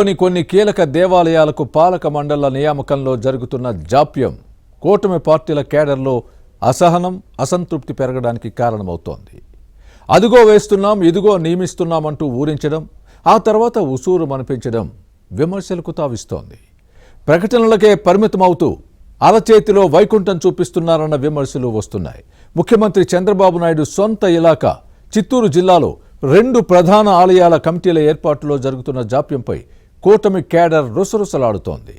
కొన్ని కీలక దేవాలయాలకు పాలక మండళ్ల నియామకంలో జరుగుతున్న జాప్యం కూటమి పార్టీల కేడర్లో అసహనం అసంతృప్తి పెరగడానికి కారణమవుతోంది. అదుగో వేస్తున్నాం ఇదిగో నియమిస్తున్నామంటూ ఊరించడం ఆ తర్వాత ఉసూరు మనిపించడం విమర్శలకు తావిస్తోంది. ప్రకటనలకే పరిమితమవుతూ అరచేతిలో వైకుంఠం చూపిస్తున్నారన్న విమర్శలు వస్తున్నాయి. ముఖ్యమంత్రి చంద్రబాబు నాయుడు సొంత ఇలాకా చిత్తూరు జిల్లాలో 2 ప్రధాన ఆలయాల కమిటీల ఏర్పాటులో జరుగుతున్న జాప్యంపై కూటమి కేడర్ రుసరుసలాడుతోంది.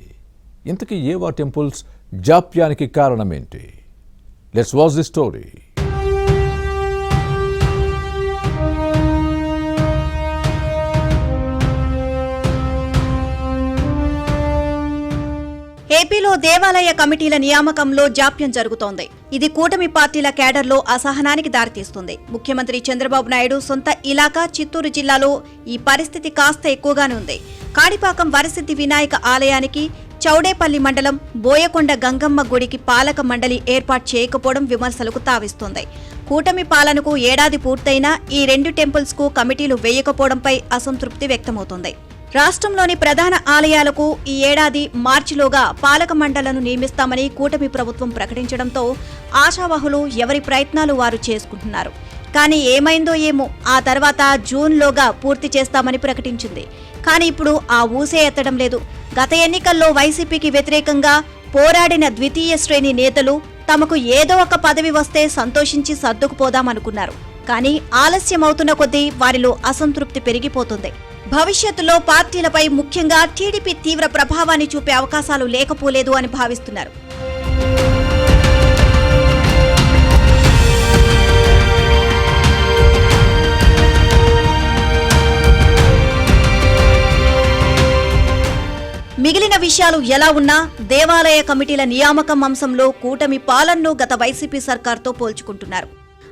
ఇంతకీ ఏవా టెంపుల్స్ జాప్యానికి కారణమేంటి? Let's watch the story. ఏపీలో దేవాలయ కమిటీల నియామకంలో జాప్యం జరుగుతోంది. ఇది కూటమి పార్టీల కేడర్లో అసహనానికి దారితీస్తుంది. ముఖ్యమంత్రి చంద్రబాబు నాయుడు సొంత ఇలాకా చిత్తూరు జిల్లాలో ఈ పరిస్థితి కాస్త ఎక్కువగానే ఉంది. కాణిపాకం వరసిద్ధి వినాయక ఆలయానికి చౌడేపల్లి మండలం బోయకొండ గంగమ్మ గుడికి పాలక మండలి ఏర్పాటు చేయకపోవడం విమర్శలకు తావిస్తోంది. కూటమి పాలనకు ఏడాది పూర్తయినా ఈ 2 టెంపుల్స్ కు కమిటీలు వేయకపోవడంపై అసంతృప్తి వ్యక్తమవుతోంది. రాష్ట్రంలోని ప్రధాన ఆలయాలకు ఈ ఏడాది మార్చిలోగా పాలక మండళ్లను నియమిస్తామని కూటమి ప్రభుత్వం ప్రకటించడంతో ఆశావహులు ఎవరి ప్రయత్నాలు వారు చేసుకుంటున్నారు. కానీ ఏమైందో ఏమో, ఆ తర్వాత జూన్లోగా పూర్తి చేస్తామని ప్రకటించింది. కానీ ఇప్పుడు ఆ ఊసే ఎత్తడం లేదు. గత ఎన్నికల్లో వైసీపీకి వ్యతిరేకంగా పోరాడిన ద్వితీయ శ్రేణి నేతలు తమకు ఏదో ఒక పదవి వస్తే సంతోషించి సర్దుకుపోదామనుకున్నారు. కానీ ఆలస్యమవుతున్న కొద్దీ వారిలో అసంతృప్తి పెరిగిపోతుంది. భవిష్యత్తులో పార్టీలపై ముఖ్యంగా టీడీపీ తీవ్ర ప్రభావాన్ని చూపే అవకాశాలు లేకపోలేదు అని భావిస్తున్నారు. మిగిలిన విషయాలు ఎలా ఉన్నా దేవాలయ కమిటీల నియామకం అంశంలో కూటమి పాలనను గత వైసీపీ సర్కార్తో పోల్చుకుంటున్నారు.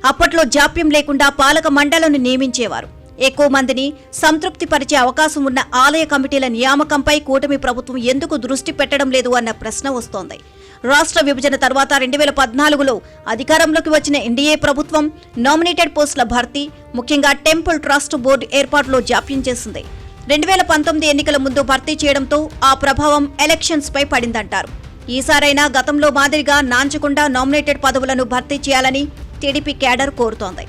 అప్పట్లో జాప్యం లేకుండా పాలక మండళ్లను నియమించేవారు. ఎక్కువ మందిని సంతృప్తిపరిచే అవకాశం ఉన్న ఆలయ కమిటీల నియామకంపై కూటమి ప్రభుత్వం ఎందుకు దృష్టి పెట్టడం లేదు అన్న ప్రశ్న వస్తోంది. రాష్ట్ర విభజన తర్వాత 2014లో అధికారంలోకి వచ్చిన ఎన్డీఏ ప్రభుత్వం నామినేటెడ్ పోస్టుల భర్తీ, ముఖ్యంగా టెంపుల్ ట్రస్ట్ బోర్డు ఏర్పాటులో జాప్యం చేసింది. 2019 ఎన్నికల ముందు భర్తీ చేయడంతో ఆ ప్రభావం ఎలక్షన్స్ పై పడిందంటారు. ఈసారైనా గతంలో మాదిరిగా నాంచకుండా నామినేటెడ్ పదవులను భర్తీ చేయాలని టీడీపీ కేడర్ కోరుతోంది.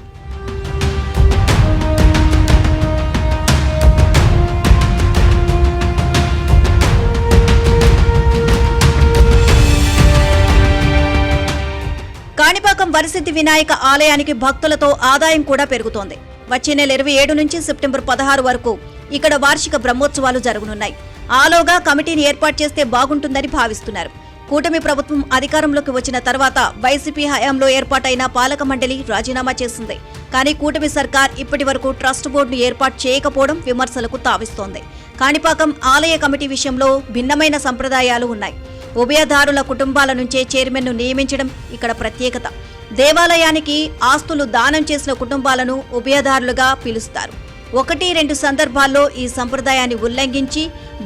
కాణిపాకం వరసిద్ధి వినాయక ఆలయానికి భక్తులతో ఆదాయం కూడా పెరుగుతోంది. వచ్చే నెల 27 నుంచి సెప్టెంబర్ 16 వరకు ఇక్కడ వార్షిక బ్రహ్మోత్సవాలు జరగనున్నాయి. ఆలోగా కమిటీని ఏర్పాటు చేస్తే బాగుంటుందని భావిస్తున్నారు. కూటమి ప్రభుత్వం అధికారంలోకి వచ్చిన తర్వాత వైసీపీ హయాంలో ఏర్పాటైన పాలక మండలి రాజీనామా చేసింది. కానీ కూటమి సర్కార్ ఇప్పటి వరకు ట్రస్ట్ బోర్డును ఏర్పాటు చేయకపోవడం విమర్శలకు తావిస్తోంది. కాణిపాకం ఆలయ కమిటీ విషయంలో భిన్నమైన సంప్రదాయాలు ఉన్నాయి. ఉభయదారుల కుటుంబాల నుంచే చైర్మన్ను నియమించడం ఇక్కడ ప్రత్యేకత. దేవాలయానికి ఆస్తులు దానం చేసిన కుటుంబాలను ఉభయదారులుగా పిలుస్తారు. 1-2 సందర్భాల్లో ఈ సంప్రదాయాన్ని ఉల్లంఘించి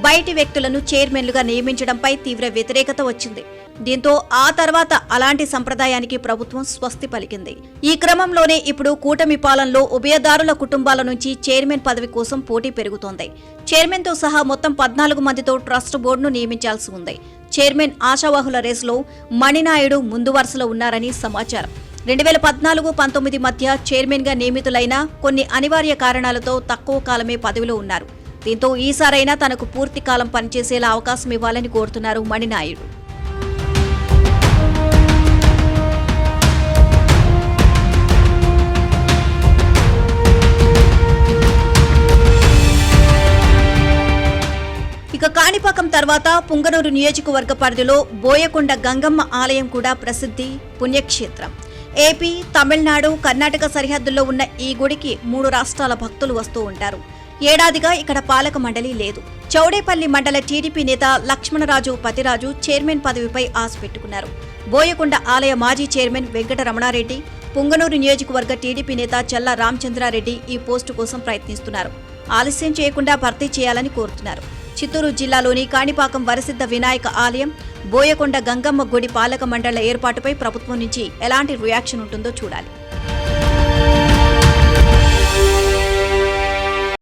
బయటి వ్యక్తులను చైర్మన్లుగా నియమించడంపై తీవ్ర వ్యతిరేకత వచ్చింది. దీంతో ఆ తర్వాత అలాంటి సంప్రదాయానికి ప్రభుత్వం స్వస్తి పలికింది. ఈ క్రమంలోనే ఇప్పుడు కూటమి పాలనలో ఉభయదారుల కుటుంబాల నుంచి చైర్మన్ పదవి కోసం పోటీ పెరుగుతోంది. చైర్మన్తో సహా మొత్తం 14 మందితో ట్రస్ట్ బోర్డును నియమించాల్సి ఉంది. చైర్మన్ ఆశావాహుల రేసులో మణినాయుడు ముందు వరుసలో ఉన్నారని సమాచారం. 2014-19 మధ్య చైర్మన్గా నియమితులైన కొన్ని అనివార్య కారణాలతో తక్కువ కాలమే పదవిలో ఉన్నారు. దీంతో ఈసారైనా తనకు పూర్తి కాలం పనిచేసేలా అవకాశం ఇవ్వాలని కోరుతున్నారు మణినాయుడు. ఇక కాణిపాకం తర్వాత పుంగనూరు నియోజకవర్గ పరిధిలో బోయకొండ గంగమ్మ ఆలయం కూడా ప్రసిద్ధి పుణ్యక్షేత్రం. ఏపీ, తమిళనాడు, కర్ణాటక సరిహద్దుల్లో ఉన్న ఈ గుడికి 3 రాష్ట్రాల భక్తులు వస్తూ ఉంటారు. ఏడాదిగా ఇక్కడ పాలక మండలి లేదు. చౌడేపల్లి మండల టీడీపీ నేత లక్ష్మణరాజు పతిరాజు చైర్మన్ పదవిపై ఆశ పెట్టుకున్నారు. బోయకొండ ఆలయ మాజీ చైర్మన్ వెంకట రమణారెడ్డి, పుంగనూరు నియోజకవర్గ టీడీపీ నేత చల్లా రామచంద్రారెడ్డి ఈ పోస్టు కోసం ప్రయత్నిస్తున్నారు. ఆలస్యం చేయకుండా భర్తీ చేయాలని కోరుతున్నారు. చిత్తూరు జిల్లాలోని కాణిపాకం వరసిద్ధ వినాయక ఆలయం, బోయకొండ గంగమ్మ గుడి పాలక మండళ్ల ఏర్పాటుపై ప్రభుత్వం నుంచి ఎలాంటి రియాక్షన్ ఉంటుందో చూడాలి.